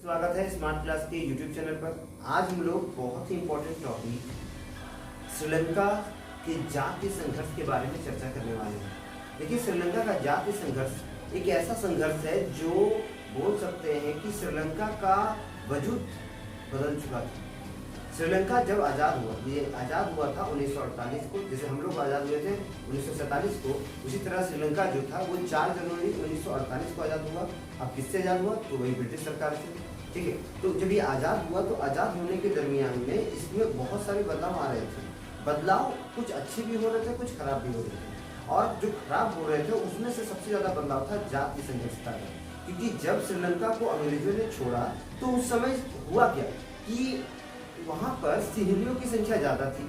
स्वागत है smart class के यूट्यूब चैनल पर। आज हम लोग बहुत ही इम्पोर्टेंट टॉपिक श्रीलंका के जातीय संघर्ष के बारे में चर्चा करने वाले हैं। देखिए, श्रीलंका का जातीय संघर्ष एक ऐसा संघर्ष है जो बोल सकते हैं कि श्रीलंका का वजूद बदल चुका था। श्रीलंका जब आज़ाद हुआ, ये आज़ाद हुआ था 1948 को, जैसे हम लोग आज़ाद हुए थे 1947 को, उसी तरह श्रीलंका जो था वो 4 जनवरी 1948 को आज़ाद हुआ। अब किससे आज़ाद हुआ? तो वही ब्रिटिश सरकार से। ठीक है, तो जब ये आज़ाद हुआ तो आज़ाद होने के दरमियान में इसमें बहुत सारे बदलाव आ रहे थे। बदलाव कुछ अच्छे भी हो रहे थे, कुछ खराब भी हो रहे थे, और जो खराब हो रहे थे उसमें से सबसे ज़्यादा बदलाव था जातीय संघर्ष का। क्योंकि जब श्रीलंका को अंग्रेजों ने छोड़ा तो उस समय हुआ क्या कि वहाँ पर सिंहलियों की संख्या ज़्यादा थी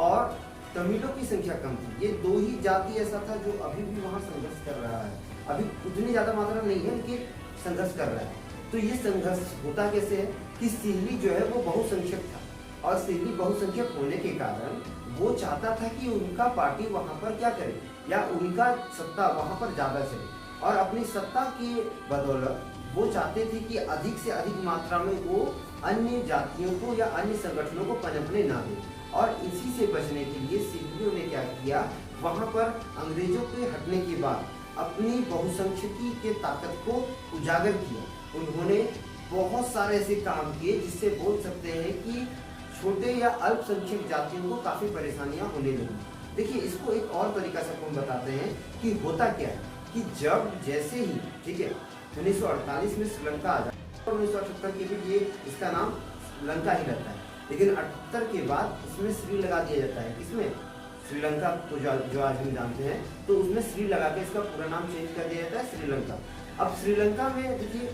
और तमिलों की संख्या कम थी। ये दो ही जाति ऐसा था जो अभी भी वहाँ संघर्ष कर रहा है। अभी उतनी ज़्यादा मात्रा नहीं है लेकिन संघर्ष कर रहा है। तो ये संघर्ष होता कैसे है कि सिंहली जो है वो बहुसंख्यक था, और सिंहली बहुसंख्यक होने के कारण वो चाहता था कि उनका पार्टी वहाँ पर क्या करे, या उनका सत्ता वहाँ पर ज़्यादा चले, और अपनी सत्ता की बदौलत वो चाहते थे कि अधिक से अधिक मात्रा में वो अन्य जातियों को या अन्य संगठनों को पनपने ना दे। और इसी से बचने के लिए सिंहलियों ने क्या किया, वहाँ पर अंग्रेजों के हटने के बाद अपनी बहुसंख्यकी के ताकत को उजागर किया। उन्होंने बहुत सारे ऐसे काम किए जिससे बोल सकते हैं कि छोटे या अल्पसंख्यक जातियों को काफ़ी परेशानियाँ होने लगी। देखिए, इसको एक और तरीका से हम बताते हैं कि होता क्या है कि जब जैसे ही, ठीक है, 1948 में श्रीलंका आजाद और 1978 के भी ये इसका नाम लंका ही रहता है, लेकिन 78 के बाद इसमें श्री लगा दिया जाता है। किसमें? श्रीलंका को जो आज हम जानते हैं, तो उसमें श्री लगा के इसका पूरा नाम चेंज कर दिया जाता है श्रीलंका। अब श्रीलंका में देखिए,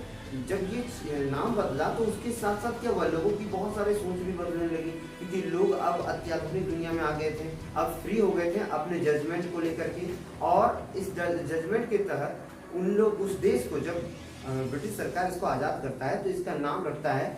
जब ये नाम बदला तो उसके साथ साथ क्या हुआ, लोगों की बहुत सारे सोच भी बदलने लगी, क्योंकि लोग अब अत्याधुनिक दुनिया में आ गए थे, अब फ्री हो गए थे अपने जजमेंट को लेकर के। और इस जजमेंट के तहत उन लोग उस देश को, जब ब्रिटिश सरकार इसको आज़ाद करता है तो इसका नाम रखता है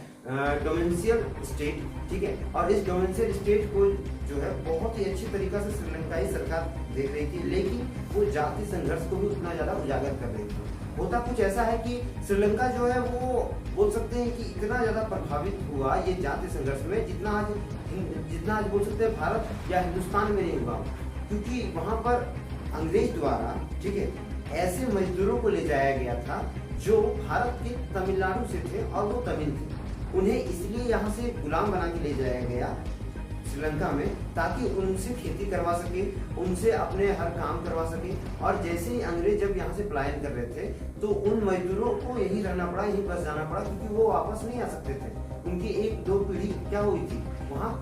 डोमिनियल स्टेट। ठीक है, और इस डोमिनियल स्टेट को जो है बहुत ही अच्छी तरीका से श्रीलंकाई सरकार देख रही थी, लेकिन वो जातीय संघर्ष को भी उतना ज़्यादा उजागर कर रही थी। होता कुछ ऐसा है कि श्रीलंका जो है वो बोल सकते हैं कि इतना ज़्यादा प्रभावित हुआ ये जातीय संघर्ष में, जितना आज बोल सकते हैं भारत या हिंदुस्तान में नहीं हुआ, क्योंकि वहाँ पर अंग्रेज द्वारा, ठीक है, ऐसे मजदूरों को ले जाया गया था जो भारत के तमिलनाडु से थे और वो तमिल थे। उन्हें इसलिए यहाँ से गुलाम बना के ले जाया गया श्रीलंका में, ताकि उनसे खेती करवा सके, उनसे अपने हर काम करवा सके। और जैसे ही अंग्रेज जब यहाँ से पलायन कर रहे थे तो उन मजदूरों को यहीं रहना पड़ा, यहीं बस जाना पड़ा, क्योंकि वो वापस नहीं आ सकते थे। उनकी 1-2 पीढ़ी क्या हुई थी, वहाँ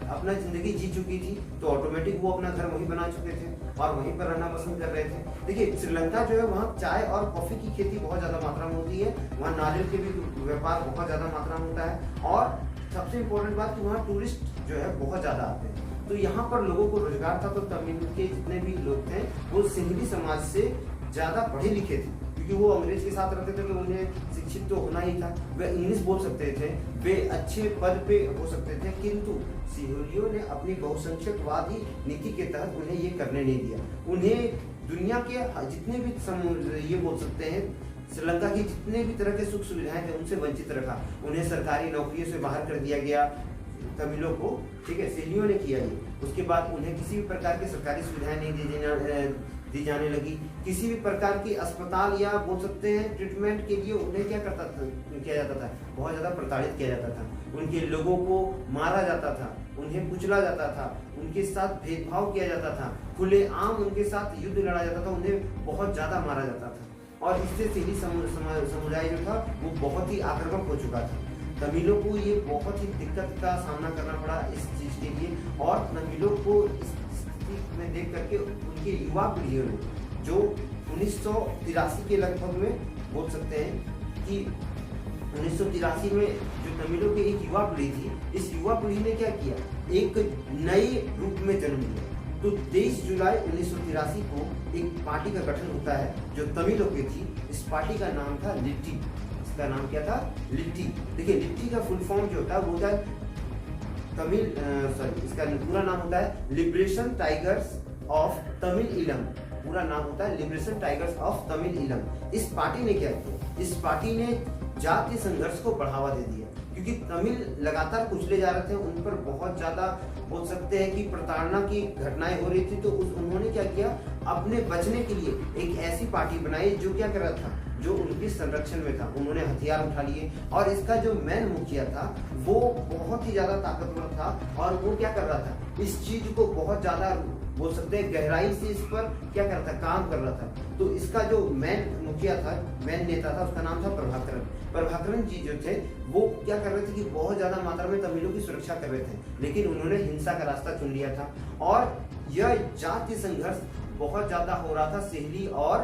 अपना जिंदगी जी चुकी थी, तो ऑटोमेटिक वो अपना घर वहीं बना चुके थे और वहीं पर रहना पसंद कर रहे थे। देखिए, श्रीलंका जो है वहाँ चाय और कॉफ़ी की खेती बहुत ज़्यादा मात्रा में होती है, वहाँ नारियल के भी व्यापार बहुत ज़्यादा मात्रा में होता है, और सबसे इम्पोर्टेंट बात कि वहाँ टूरिस्ट जो है बहुत ज़्यादा आते हैं। तो यहाँ पर लोगों को रोजगार था, तो तमिल के जितने भी लोग थे वो सिंहली समाज से ज़्यादा पढ़े लिखे थे, क्योंकि वो अंग्रेज के साथ रहते थे तो उन्हें शिक्षित तो होना ही था, वे इंग्लिश बोल सकते थे, वे अच्छे पद पे हो सकते थे, किंतु सिंहलियों ने अपनी बहुसंख्यकवादी नीति के तहत उन्हें ये करने नहीं दिया। उन्हें दुनिया के जितने भी ये बोल सकते हैं श्रीलंका की जितने भी तरह के सुख सुविधाएं थे उनसे वंचित रखा। उन्हें सरकारी नौकरियों से बाहर कर दिया गया तमिलों को, ठीक है, सिंहलियों ने किया ये। उसके बाद उन्हें किसी भी प्रकार की सरकारी सुविधाएं नहीं दी जाने लगी। किसी भी प्रकार की अस्पताल या बोल सकते हैं ट्रीटमेंट के लिए उन्हें किया जाता था, बहुत ज़्यादा प्रताड़ित किया जाता था। उनके लोगों को मारा जाता था, उन्हें कुचला जाता था, उनके साथ भेदभाव किया जाता था, खुलेआम उनके साथ युद्ध लड़ा जाता था, उन्हें बहुत ज़्यादा मारा जाता था। और इससे सिंहली समुदाय जो था वो बहुत ही आक्रामक हो चुका था। तमिलों को ये बहुत ही दिक्कत का सामना करना पड़ा इस चीज़ के लिए, और तमिलों को इस स्थिति में देख करके उनके युवा पीढ़ियों ने, जो 1983 के लगभग में बोल सकते हैं कि 1983 में जो तमिलों की एक युवा पीढ़ी थी, इस युवा पीढ़ी ने क्या किया, एक नए रूप में जन्म लिया। तो 23 जुलाई 1983 को एक पार्टी का गठन होता है जो तमिलों की थी। इस पार्टी का नाम था लिट्टी। इसका नाम क्या था? लिट्टी। देखिए, लिट्टी का फुल फॉर्म जो होता है वो होता है इसका पूरा नाम होता है लिबरेशन टाइगर्स ऑफ तमिल इलम। पूरा नाम होता है लिबरेशन टाइगर्स ऑफ तमिल इलम। इस पार्टी ने क्या किया? इस पार्टी ने जातीय संघर्ष को बढ़ावा दे दिया, क्योंकि तमिल लगातार कुचले जा रहे थे, उन पर बहुत ज्यादा बोल सकते हैं कि प्रताड़ना की घटनाएं हो रही थी। तो उन्होंने क्या किया, अपने बचने के लिए एक ऐसी पार्टी बनाई जो क्या कर रहा था, जो उनके संरक्षण में था। उन्होंने हथियार उठा लिए और इसका जो मैन मुखिया था वो बहुत ही ज्यादा ताकतवर था और वो क्या कर रहा था, इस चीज को बहुत ज्यादा बोल सकते हैं गहराई से इस पर क्या कर रहा था, काम कर रहा था। तो इसका जो मैन मुखिया था, मैन नेता था, उसका नाम था प्रभाकरन। प्रभाकरन जी जो थे वो क्या कर रहे थे कि बहुत ज्यादा मात्रा में तमिलों की सुरक्षा कर रहे थे, लेकिन उन्होंने हिंसा का रास्ता चुन लिया था और यह जातीय संघर्ष बहुत ज्यादा हो रहा था सिहली और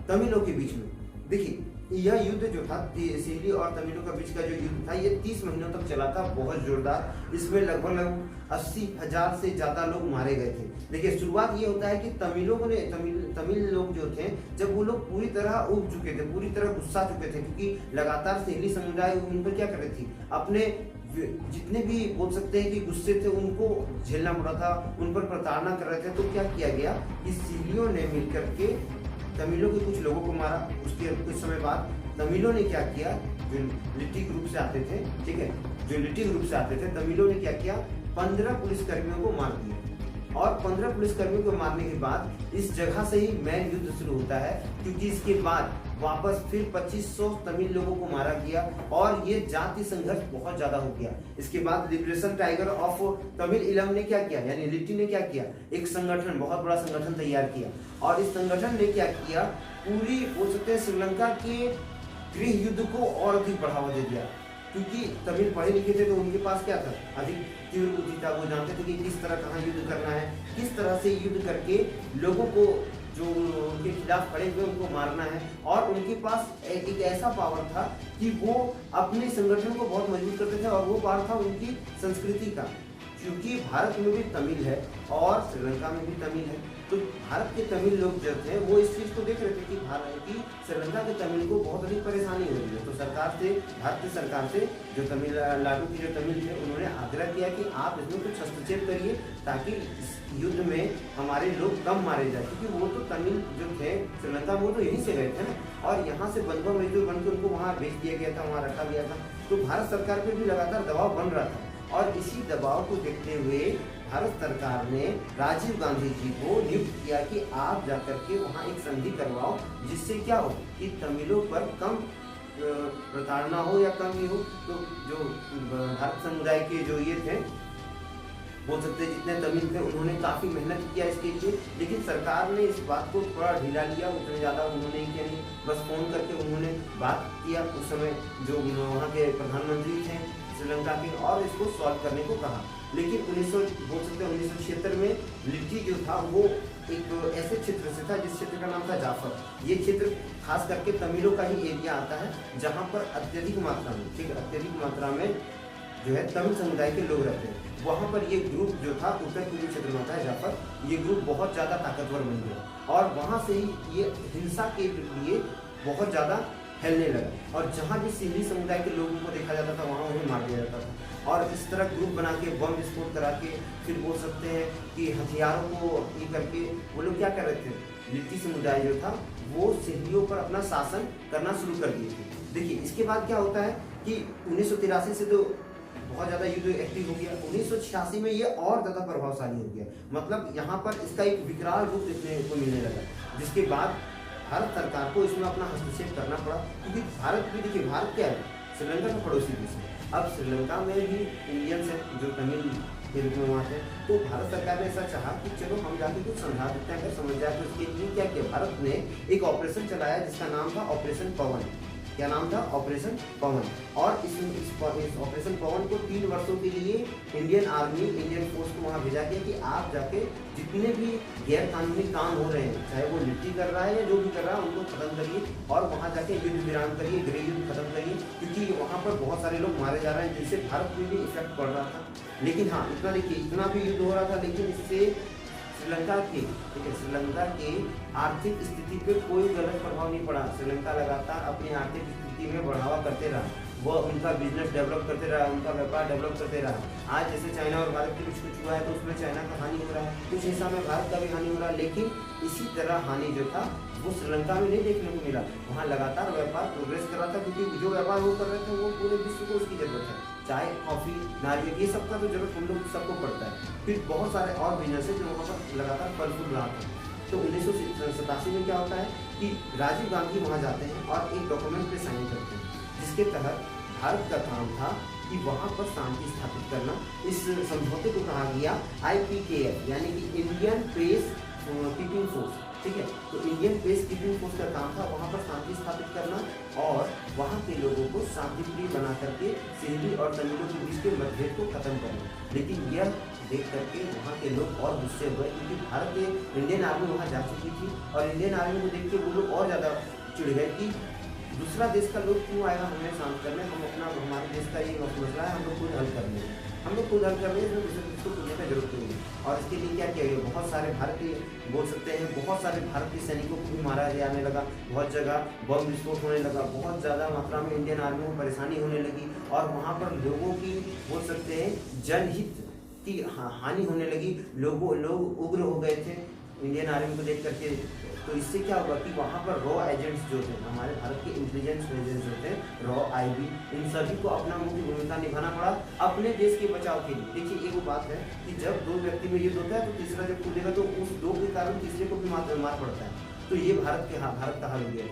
तमिलों के बीच में। देखिए यह युद्ध जो था सिहली और तमिलों के बीच का जो युद्ध था ये 30 महीनों तक चला था, बहुत जोरदार। इसमें लगभग 80,000 से ज्यादा लोग मारे गए थे। देखिए शुरुआत ये होता है कि तमिल लोग जो थे, जब वो लोग पूरी तरह उब चुके थे, पूरी तरह गुस्सा चुके थे, क्योंकि लगातार सिहली समुदाय उन पर क्या कर रही थी, अपने जितने भी बोल सकते हैं कि गुस्से थे उनको झेलना पड़ा था, उन पर प्रताड़ना कर रहे थे। तो क्या किया गया कि सिहलियों ने मिलकर के तमिलों के कुछ लोगों को मारा। उसके कुछ समय बाद तमिलों ने क्या किया, जो लिट्टी ग्रुप से आते थे, ठीक है, जो लिट्टी ग्रुप से आते थे, तमिलों ने क्या किया, 15 पुलिसकर्मियों को मार दिया। और 15 पुलिसकर्मियों को मारने के बाद इस जगह से ही मैन युद्ध शुरू होता है, क्योंकि इसके बाद वापस फिर 2500 तमिल लोगों को मारा गया और ये जातीय संघर्ष बहुत ज्यादा हो गया। इसके बाद लिबरेशन टाइगर ऑफ तमिल इलम ने क्या किया, यानी लिट्टी ने क्या किया, एक संगठन, बहुत बड़ा संगठन तैयार किया और इस संगठन ने क्या किया, पूरी बोल सकते हैं श्रीलंका के गृह युद्ध को और अधिक बढ़ावा दे दिया। क्योंकि तमिल पढ़े लिखे थे तो उनके पास क्या था, अधिक तीव्र बुद्धि था, वो जानते थे कि किस तरह कहाँ युद्ध करना है, किस तरह से युद्ध करके लोगों को जो उनके खिलाफ खड़े हुए उनको मारना है। और उनके पास एक ऐसा पावर था कि वो अपने संगठन को बहुत मजबूत करते थे और वो पावर था उनकी संस्कृति का। क्योंकि भारत में भी तमिल है और श्रीलंका में भी तमिल है, तो भारत के तमिल लोग जो थे वो इस चीज को देख रहे थे कि भारत की श्रीलंका के तमिल को बहुत अधिक परेशानी हो रही है। तो सरकार से, भारतीय सरकार से जो तमिलनाडु के जो तमिल थे उन्होंने आग्रह किया कि आप इसमें कुछ हस्तक्षेप करिए ताकि इस युद्ध में हमारे लोग कम मारे जाए, क्योंकि वो तो तमिल जो थे श्रीलंका वो तो यहीं से गए थे ना, और यहाँ से बंधुआ मजदूर बनकर उनको वहाँ भेज दिया गया था, वहाँ रखा गया था। तो भारत सरकार पर भी लगातार दबाव बन रहा था और इसी दबाव को देखते हुए भारत सरकार ने राजीव गांधी जी को नियुक्त किया कि आप जाकर के वहाँ एक संधि करवाओ, जिससे क्या हो कि तमिलों पर कम प्रताड़ना हो या कम ही हो। तो जो भारत समुदाय के जो ये थे, बोल सकते जितने तमिल थे, उन्होंने काफ़ी मेहनत किया इसके लिए, लेकिन सरकार ने इस बात को थोड़ा ढीला लिया, उतने ज़्यादा उन्होंने किया नहीं। बस फ़ोन करके उन्होंने बात किया उस समय जो वहाँ के प्रधानमंत्री थे श्रीलंका के, और इसको सॉल्व करने को कहा। लेकिन 1976 में लिट्टी जो था वो एक ऐसे क्षेत्र से था जिस क्षेत्र का नाम था जाफर। ये क्षेत्र खास करके तमिलों का ही एरिया आता है, जहाँ पर अत्यधिक मात्रा में, ठीक है, अत्यधिक मात्रा में जो है तमिल समुदाय के लोग रहते हैं। वहाँ पर ये ग्रुप जो था उत्तर पूर्वी क्षेत्र में आता है जाफर, ये ग्रुप बहुत ज़्यादा ताकतवर बन गया और वहाँ से ही ये हिंसा के लिए बहुत ज़्यादा फैलने लगा और जहाँ भी सिंधी समुदाय के लोगों को देखा जाता था वहाँ उन्हें मार दिया जाता था। और इस तरह ग्रुप बना के बम विस्फोट करा के फिर बोल सकते हैं कि हथियारों को ये करके वो लोग क्या कर रहे थे, लिट्टी समुदाय जो था वो सिंधियों पर अपना शासन करना शुरू कर दिए थे। देखिए इसके बाद क्या होता है कि 1983 से तो बहुत ज़्यादा युद्ध एक्टिव हो गया, 1986 में ये और ज़्यादा प्रभावशाली हो गया। मतलब यहाँ पर इसका एक विकराल रूप देखने को मिलने लगा, जिसके बाद भारत सरकार को इसमें अपना हस्तक्षेप करना पड़ा। क्योंकि भारत भी, देखिए भारत क्या है, श्रीलंका का पड़ोसी देश है। अब श्रीलंका में भी इंडियंस हैं जो तमिल के रूप में वहाँ थे, तो भारत सरकार ने ऐसा चाहा कि चलो हम जाके कुछ समझा देते हैं, अगर समझ जाए। तो इसके लिए क्या किया, भारत ने एक ऑपरेशन चलाया जिसका नाम था ऑपरेशन पवन। क्या नाम था, ऑपरेशन पवन। और इस ऑपरेशन पवन को 3 वर्षों के लिए इंडियन आर्मी, इंडियन फोर्स को वहाँ भेजा गया कि आप जाके जितने भी गैर कानूनी काम हो रहे हैं, चाहे वो लिट्टी कर रहा है या जो भी कर रहा है, उनको खत्म करिए और वहाँ जाके युद्ध विराम करिए, गृह युद्ध खत्म करिए, क्योंकि वहाँ पर बहुत सारे लोग मारे जा रहे हैं जिससे भारत में भी इफेक्ट पड़ रहा था। लेकिन हाँ इतना देखिए, इतना भी युद्ध हो रहा था, लेकिन इससे श्रीलंका के, ठीक है, श्रीलंका के आर्थिक स्थिति पे कोई गलत प्रभाव नहीं पड़ा। श्रीलंका लगातार अपनी आर्थिक स्थिति में बढ़ावा करते रहा। वह उनका बिजनेस डेवलप करते रहा, उनका व्यापार डेवलप करते रहा। आज जैसे चाइना और भारत के बीच कुछ हुआ है तो उसमें चाइना का हानि हो रहा है, कुछ हिस्सा में भारत का भी हानि हो रहा है, लेकिन इसी तरह हानि जो था वो श्रीलंका में नहीं देखने को मिला। वहाँ लगातार व्यापार प्रोग्रेस कर रहा था, क्योंकि जो व्यापार वो कर रहे थे वो पूरे विश्व को उसकी जरूरत है। चाय, कॉफी, नारियल, ये सब का तो जरूरत हम लोग सबको पड़ता है। फिर बहुत सारे और बिजनेस है जो वहाँ पर लगातार फल फूल रहा था। तो 1987 में क्या होता है कि राजीव गांधी वहाँ जाते हैं और एक डॉक्यूमेंट पे साइन करते हैं, जिसके तहत भारत का काम था कि वहाँ पर शांति स्थापित करना। इस समझौते को कहा गया IPKF, यानी कि इंडियन पीस कीपिंग फोर्स। ठीक है, तो इंडियन पीस कीपिंग फोर्स का काम था वहाँ पर शांति स्थापित करना और वहाँ के लोगों को शांतिप्रिय बना करके सिंधी और तमिलों के बीच के मतभेद को खत्म करना। लेकिन यह देख करके वहाँ के लोग और गुस्से हुए, क्योंकि भारत के इंडियन आर्मी वहाँ जा चुकी थी और इंडियन आर्मी को देख के वो लोग और ज़्यादा चिढ़ गए कि दूसरा देश का लोग क्यों आएगा हमें शांत करने, हम अपना हमारे देश का ये मसला है, हम लोग खुद हल कर लेंगे, हम लोग खुद हल कर लेंगे, इसमें दूसरे देश को पूछने का जरूरत नहीं है। और इसके लिए क्या किया गया, बहुत सारे भारतीय बोल सकते हैं, बहुत सारे भारतीय सैनिकों को भी मारा जाने लगा, बहुत जगह बम विस्फोट होने लगा, बहुत ज़्यादा मात्रा में इंडियन आर्मी को परेशानी होने लगी और वहाँ पर लोगों की बोल सकते हैं जनहित की हानि होने लगी। लोग उग्र हो गए थे इंडियन आर्मी को देख करके। तो इससे क्या होगा कि वहाँ पर रॉ एजेंट्स जो थे, हमारे भारत के इंटेलिजेंस एजेंट्स जो थे, रॉ, IB, इन सभी को अपना मुख्य भूमिका निभाना पड़ा अपने देश के बचाव के लिए। देखिए एक वो बात है कि जब दो व्यक्ति में युद्ध होता है तो तीसरा जब कूदेगा तो उस दो के कारण तीसरे को भी मार पड़ता है। तो ये भारत का हाल हुआ है।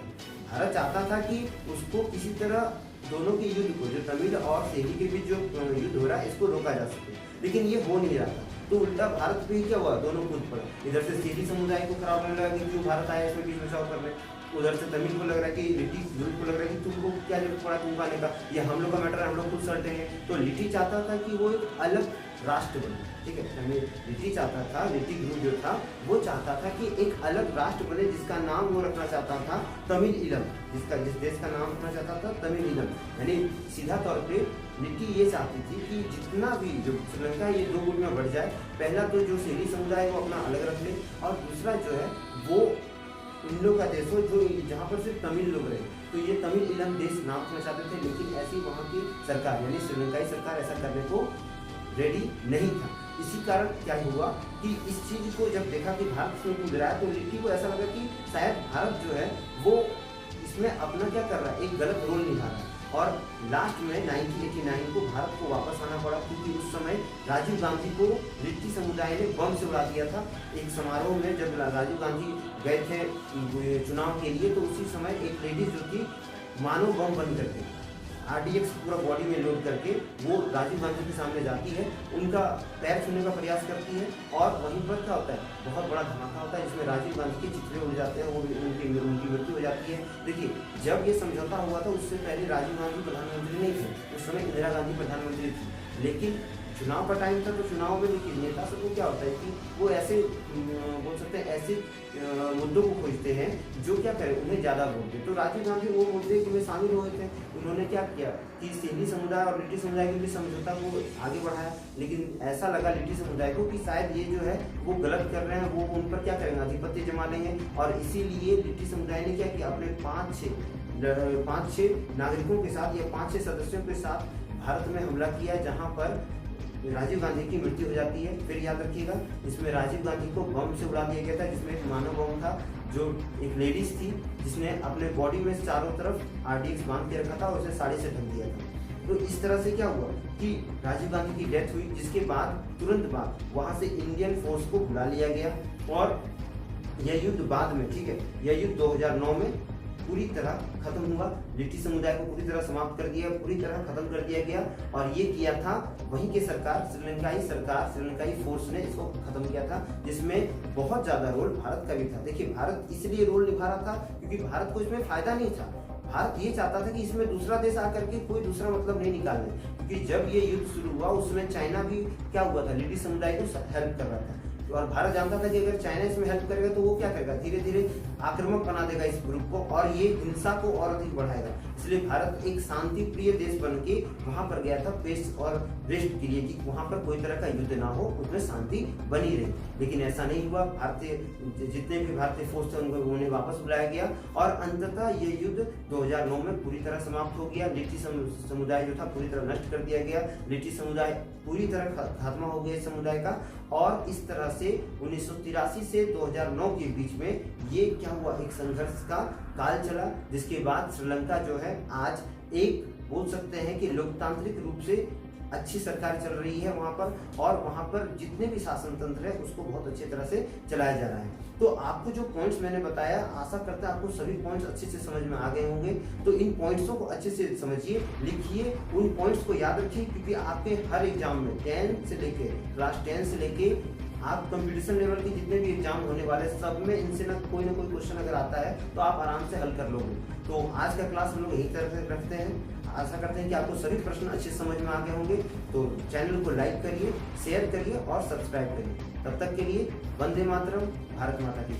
भारत चाहता था कि उसको किसी तरह दोनों के युद्ध को, जो तमिल और सेरी के बीच जो युद्ध हो रहा है, इसको रोका जा सके, लेकिन ये हो नहीं रहा था। तो उल्टा भारत पे ही क्या हुआ, दोनों कूद पड़े। इधर से सेरी समुदाय को खराब होने लगा कि क्यों भारत आया इसमें बीच बचाव करने, उधर से तमिल को लग रहा है कि लिट्टी ग्रुप को लग रहा है कि तुमको क्या जरूरत पड़ा तुम आने का, ये हम लोग का मैटर है, हम लोग खुद सल्टेंगे। तो लिट्टी चाहता था कि वो एक अलग राष्ट्र बने। ठीक है, लिट्टी चाहता था, लिट्टी ग्रुप जो था वो चाहता था कि एक अलग राष्ट्र बने, जिसका नाम वो रखना चाहता था तमिल ईलम, जिस देश का नाम रखना चाहता था तमिल ईलम। यानी सीधा तौर पे लिट्टी ये चाहती थी कि जितना भी जो श्रीलंका ये दो गुट में बढ़ जाए, पहला तो जो सेरी समुदाय वो अपना अलग रख ले और दूसरा जो है वो इन लोग का देश हो जो जहाँ पर सिर्फ तमिल लोग रहे। तो ये तमिल ईलम देश नाम रखना चाहते थे, लेकिन ऐसी वहाँ की सरकार यानी श्रीलंकाई सरकार ऐसा करने को रेडी नहीं था। इसी कारण क्या हुआ कि इस चीज को जब देखा कि भारत इसमें कूद रहा है, तो लिट्टी को ऐसा लगा कि शायद भारत जो है वो इसमें अपना क्या कर रहा है, एक गलत रोल निभा रहा है। और लास्ट में 1989 को भारत को वापस आना पड़ा, क्योंकि उस समय राजीव गांधी को लिट्टी समुदाय ने बम से उड़ा दिया था। एक समारोह में जब राजीव गांधी गए थे चुनाव के लिए, तो उसी समय एक लेडीज जो थी मानव बम बन करके RDX पूरा बॉडी में लोड करके वो राजीव गांधी के सामने जाती है, उनका पैर छूने का प्रयास करती है और वहीं पर क्या होता है, बहुत बड़ा धमाका होता है जिसमें राजीव गांधी के चिथड़े उड़ जाते हैं, वो उनकी मृत्यु हो जाती है। देखिए जब ये समझौता हुआ था उससे पहले राजीव गांधी प्रधानमंत्री नहीं थे, उस समय इंदिरा गांधी प्रधानमंत्री थी। लेकिन चुनाव का टाइम था, तो चुनाव में देखिए नेता सबको क्या होता है कि वो ऐसे बोल सकते हैं ऐसे मुद्दों को खोजते हैं जो क्या करें, उन्हें ज़्यादा वोट दे। तो राजीव गांधी वो मुद्दे में शामिल हुए थे। उन्होंने क्या किया कि सिंधी समुदाय और लिट्टी समुदाय के बीच समझौता को आगे बढ़ाया, लेकिन ऐसा लगा लिट्टी समुदाय को कि शायद ये जो है वो गलत कर रहे हैं, वो उन पर क्या करेंगे, आधिपत्य जमा लेंगे। और इसीलिए लिट्टी समुदाय ने क्या किया, अपने 5-6 नागरिकों के साथ या 5-6 सदस्यों के साथ भारत में हमला किया, जहाँ पर राजीव गांधी की मृत्यु हो जाती है। फिर याद रखिएगा इसमें राजीव गांधी को बम से उड़ा दिया गया था, जिसमें एक मानव बम था, जो एक लेडीज थी जिसने अपने बॉडी में चारों तरफ RDX बांध के रखा था और उसे साड़ी से ढक दिया था। तो इस तरह से क्या हुआ कि राजीव गांधी की डेथ हुई, जिसके बाद तुरंत बाद वहां से इंडियन फोर्स को बुला लिया गया और यह युद्ध बाद में, ठीक है, यह युद्ध 2009 में पूरी तरह खत्म हुआ। लिट्टी समुदाय को पूरी तरह समाप्त कर दिया, पूरी तरह खत्म कर दिया गया। और ये किया था वहीं की सरकार, श्रीलंकाई फोर्स ने इसको खत्म किया था, जिसमें बहुत ज्यादा रोल भारत का भी था। देखिए भारत इसलिए रोल निभा रहा था क्योंकि भारत को इसमें फायदा नहीं था। भारत ये चाहता था कि इसमें दूसरा देश आकर के कोई दूसरा मतलब नहीं निकालना, क्योंकि जब ये युद्ध शुरू हुआ उस समय चाइना भी क्या हुआ था, लिट्टी समुदाय को हेल्प कर रहा था। और भारत जानता था कि अगर चाइना इसमें हेल्प करेगा तो वो क्या करेगा, धीरे धीरे आक्रामक बना देगा इस ग्रुप को और ये हिंसा को और अधिक बढ़ाएगा। इसलिए भारत एक शांति प्रिय देश बन के वहां पर गया था, पेश और रेस्ट के लिए कि वहां पर कोई तरह का युद्ध ना हो, उसमें शांति बनी रहे। लेकिन ऐसा नहीं हुआ। भारतीय जितने भी भारतीय फोर्स थे उन्हें वापस बुलाया गया और अंततः ये युद्ध 2009 में पूरी तरह समाप्त हो गया। लिट्टी समुदाय जो था पूरी तरह नष्ट कर दिया गया। लिट्टी समुदाय पूरी तरह खात्मा हो गया इस समुदाय का। और इस तरह से 1983 से 2009 के बीच में ये क्या हुआ, एक संघर्ष का काल चला, जिसके बाद श्रीलंका जो है आज एक बोल सकते हैं कि लोकतांत्रिक रूप से अच्छी सरकार चल रही है वहां पर, और वहां पर जितने भी शासन तंत्र है उसको बहुत अच्छी तरह से चलाया जा रहा है। तो आपको जो पॉइंट्स मैंने बताया, आशा करता है आपको सभी पॉइंट्स अच्छे से समझ में आ गए होंगे। तो इन पॉइंट्सों को अच्छे से समझिए, लिखिए, उन पॉइंट्स को याद रखिए, क्योंकि आपके हर एग्जाम में 10 से लेके क्लास 10 से लेके आप कंपटीशन लेवल के जितने भी एग्जाम होने वाले सब में इनसे ना कोई क्वेश्चन अगर आता है तो आप आराम से हल कर लोगे। तो आज का क्लास हम लोग यही तरह से रखते हैं। आशा करते हैं कि आपको सभी प्रश्न अच्छे समझ में आ गए होंगे। तो चैनल को लाइक करिए, शेयर करिए और सब्सक्राइब करिए। तब तक के लिए वंदे मातरम, भारत माता की।